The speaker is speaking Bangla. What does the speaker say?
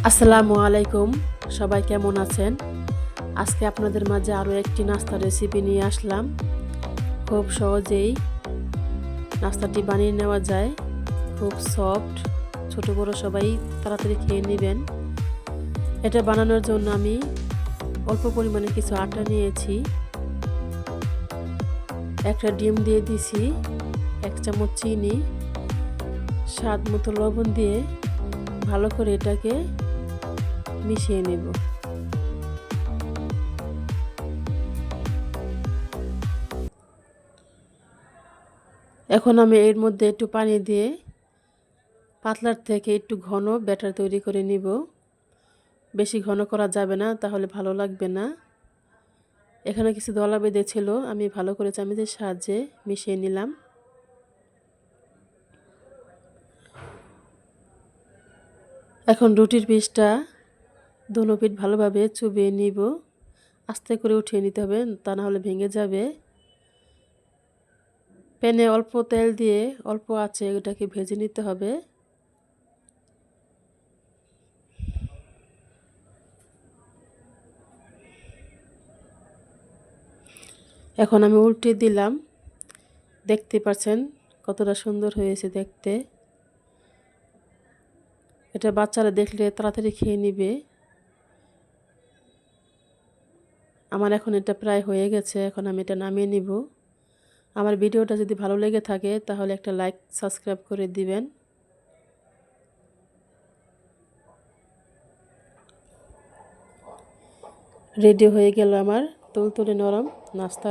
আসসালামু আলাইকুম, সবাই কেমন আছেন? আজকে আপনাদের মাঝে আরও একটি নাস্তার রেসিপি নিয়ে আসলাম। খুব সহজেই নাস্তাটি বানিয়ে নেওয়া যায়, খুব সফট, ছোট বড় সবাই তাড়াতাড়ি খেয়ে নেবেন। এটা বানানোর জন্য আমি অল্প পরিমাণে কিছু আটা নিয়েছি, একটা ডিম দিয়ে দিছি, 1 চামচ চিনি, স্বাদ মতো লবণ দিয়ে ভালো করে এটাকে মিশিয়ে নেব। এখন আমি এর মধ্যে একটু পানি দিয়ে পাতলার থেকে একটু ঘন ব্যাটার তৈরি করে নিব। বেশি ঘন করা যাবে না, তাহলে ভালো লাগবে না। এখানে কিছু দলা বেঁধে ছিল, আমি ভালো করে চামচের সাহায্যে মিশিয়ে নিলাম। এখন রুটির পিসটা দোনো পিঠ ভালোভাবে চুবিয়ে নিব। আস্তে করে উঠিয়ে নিতে হবে, তা না হলে ভেঙে যাবে। প্যানে অল্প তেল দিয়ে অল্প আঁচে এটাকে ভেজে নিতে হবে। এখন আমি উল্টে দিলাম, দেখতে পাচ্ছেন কতটা সুন্দর হয়েছে দেখতে। এটা বাচ্চারা দেখলে তাড়াতাড়ি খেয়ে নিবে। আমার এখন এটা প্রায় হয়ে গেছে, এখন আমি এটা নামিয়ে নিব। আমার ভিডিওটা যদি ভালো লেগে থাকে তাহলে একটা লাইক সাবস্ক্রাইব করে দিবেন। রেডি হয়ে গেল আমার তুলতুলে নরম নাস্তা।